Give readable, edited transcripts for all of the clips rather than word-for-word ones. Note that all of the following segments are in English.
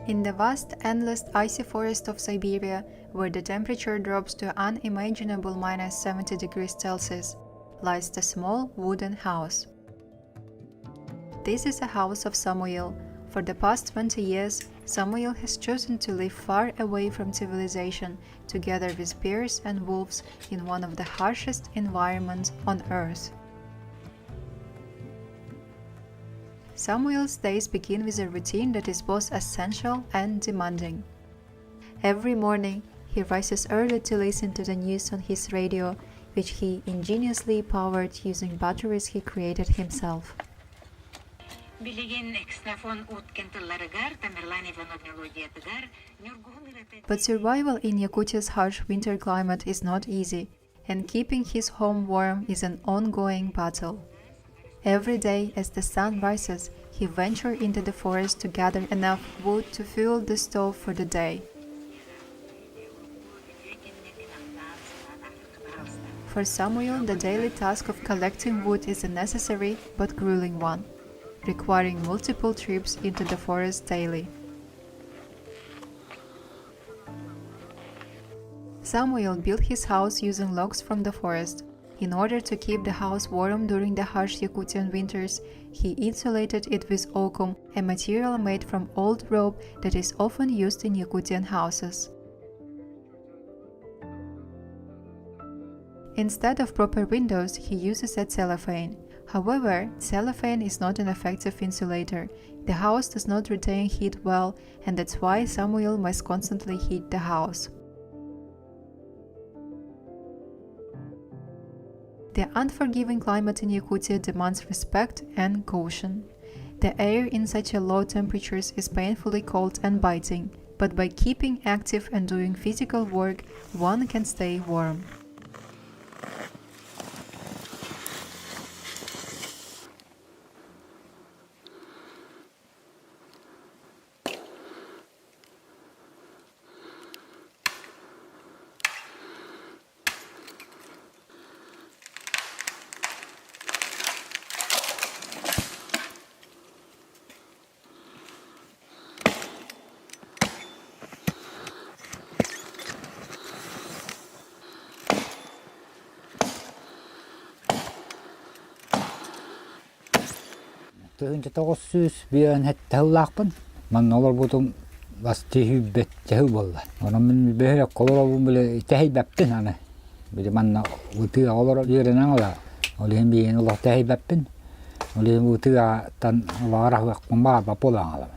In the vast, endless icy forest of Siberia, where the temperature drops to unimaginable minus 70 degrees Celsius, lies the small wooden house. This is a house of Samuel. For the past 20 years, Samuel has chosen to live far away from civilization, together with bears and wolves in one of the harshest environments on Earth. Samuel's days begin with a routine that is both essential and demanding. Every morning, he rises early to listen to the news on his radio, which he ingeniously powered using batteries he created himself. But survival in Yakutia's harsh winter climate is not easy, and keeping his home warm is an ongoing battle. Every day, as the sun rises, he ventures into the forest to gather enough wood to fuel the stove for the day. For Samuel, the daily task of collecting wood is a necessary but grueling one, requiring multiple trips into the forest daily. Samuel built his house using logs from the forest. In order to keep the house warm during the harsh Yakutian winters, he insulated it with oakum, a material made from old rope that is often used in Yakutian houses. Instead of proper windows, he uses a cellophane. However, cellophane is not an effective insulator. The house does not retain heat well, and that's why Samuel must constantly heat the house. The unforgiving climate in Yakutia demands respect and caution. The air in such a low temperatures is painfully cold and biting, but by keeping active and doing physical work, one can stay warm. Töntä tossys vien hette hullakpan. Man olur butum vasti hybbet tehubolla. Ona min behä kolorun bile tehibäppin ana. Bile manna utia olur yeren ala. Oli hem bien olla tehibäppin. Oli utia tan vaara kun maapa polangala.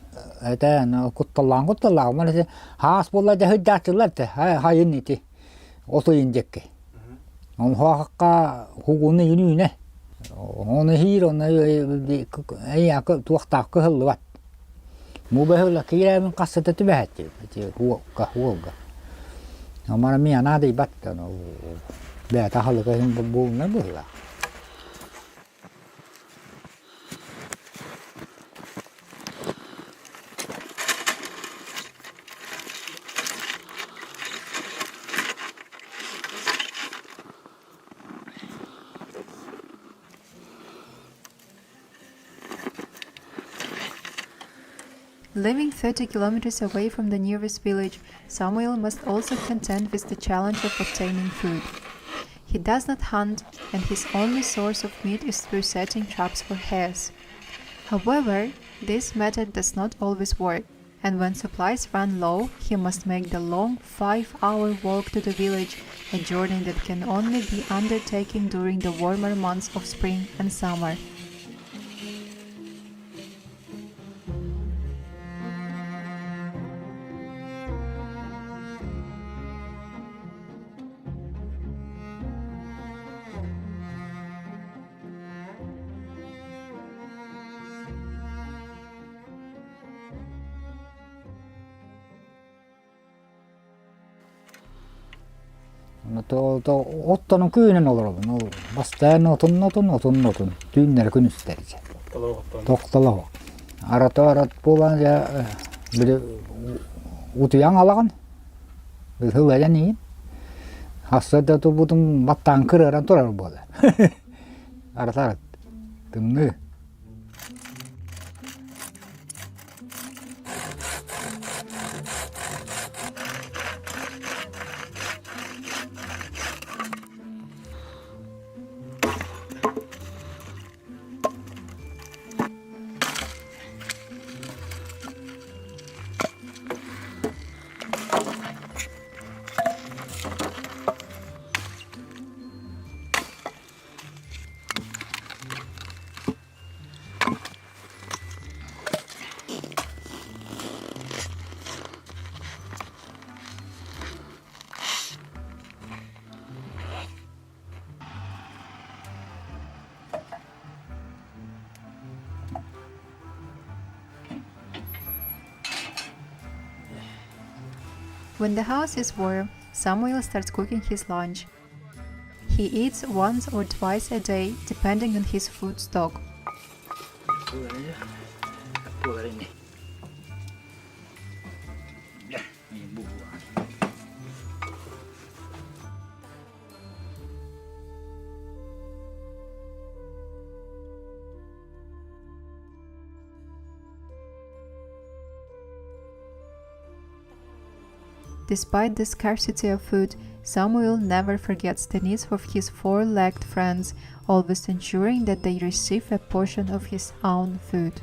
Etän kuttallaan. Man se haas bolla te hyddättilät. Hai inniti. Otoin jekke. On hakka hugunne ynyne. On hiiron ei tuottaa köhölluvat. Muu behöllä kiireemmin kanssa tätä vähättyy. Huokka. No mä olen minä nähdä pättä. No vielä tahalle köhön puhunne puhulla. Living 30 kilometers away from the nearest village, Samuel must also contend with the challenge of obtaining food. He does not hunt, and his only source of meat is through setting traps for hares. However, this method does not always work, and when supplies run low, he must make the long 5-hour walk to the village, a journey that can only be undertaken during the warmer months of spring and summer. No tuolta ottanut kyynen ollut. No vastaan notun. Tynnär kynnystärissä. Tohtalo. Arat puolan ja utian alakan. Hyvä ja niin. Hassata tuputun vattaan kyrärän todella puolella. Arat. Tymmy. When the house is warm, Samuel starts cooking his lunch. He eats once or twice a day, depending on his food stock. Despite the scarcity of food, Samuel never forgets the needs of his four-legged friends, always ensuring that they receive a portion of his own food.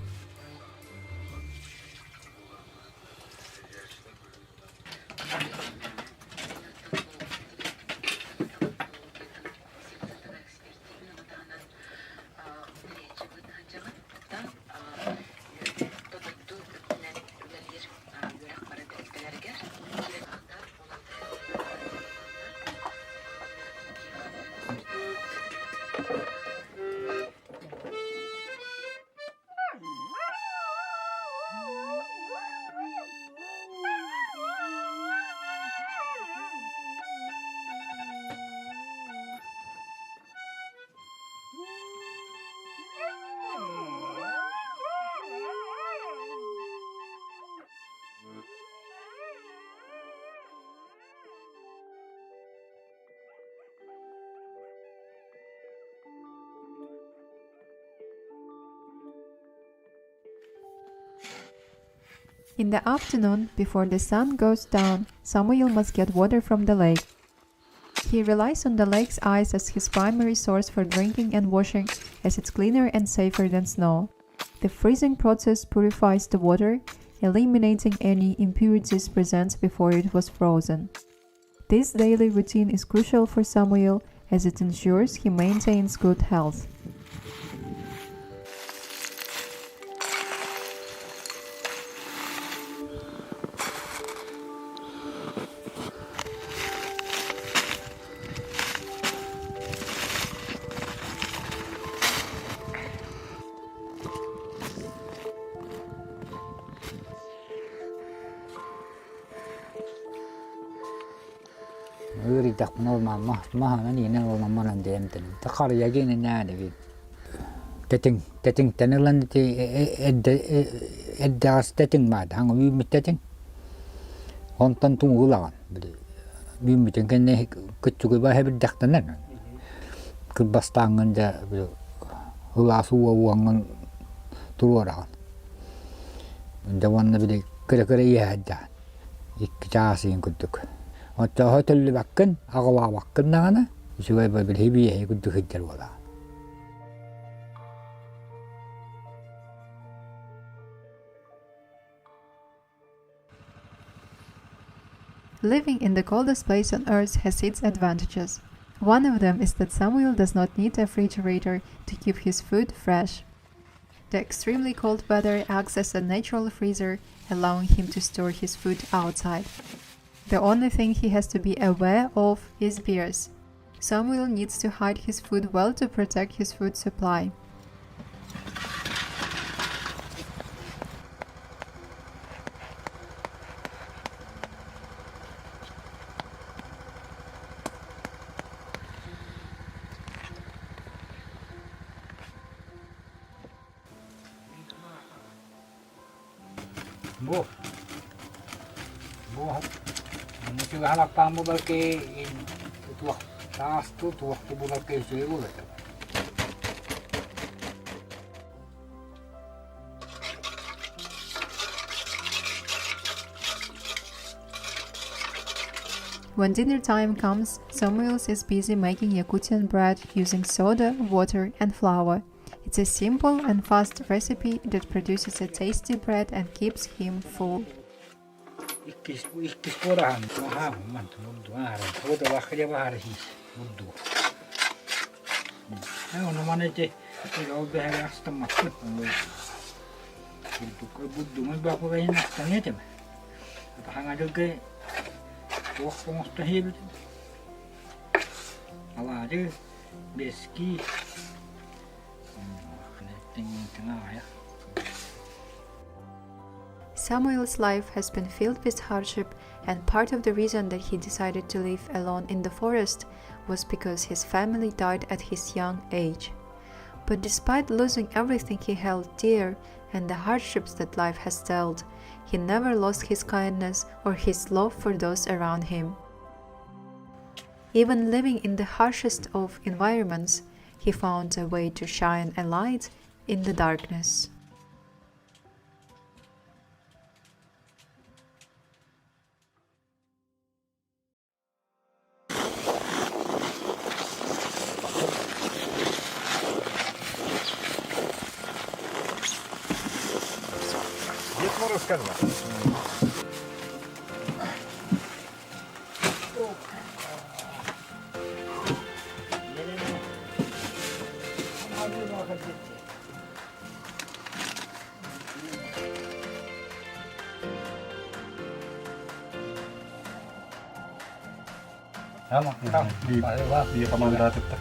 In the afternoon, before the sun goes down, Samuel must get water from the lake. He relies on the lake's ice as his primary source for drinking and washing, as it's cleaner and safer than snow. The freezing process purifies the water, eliminating any impurities present before it was frozen. This daily routine is crucial for Samuel as it ensures he maintains good health. Yrittää mahan niin on manan tienten. Takar jäginen näädevi. Tetting tänelän eddas tetting maat hang viimit tetting. Hontan tungulaan. Viimiten kenne kutsuki vai hebdaktanen. Kubastangan ja ulasua uangan tuodaan. Dawan bili kere jäädä. Ikkaasiin kuttuk. Mutta hotelli vakkan, agawaa vakkan naana, isuai bil hibi he kuttu hijjar wala. Living in the coldest place on earth has its advantages. One of them is that Samuel does not need a refrigerator to keep his food fresh. The extremely cold weather acts as a natural freezer, allowing him to store his food outside. The only thing he has to be aware of is bears. Samuel needs to hide his food well to protect his food supply. Bu, mesti vähän paamu belki tuah taas tuah tu belki suyu le. When dinner time comes, Samuel is busy making Yakutian bread using soda, water, and flour. It's a simple and fast recipe that produces a tasty bread and keeps him full. Samuel's life has been filled with hardship, and part of the reason that he decided to live alone in the forest was because his family died at his young age. But despite losing everything he held dear and the hardships that life has dealt, he never lost his kindness or his love for those around him. Even living in the harshest of environments, he found a way to shine a light in the darkness. Iya paman dati ta.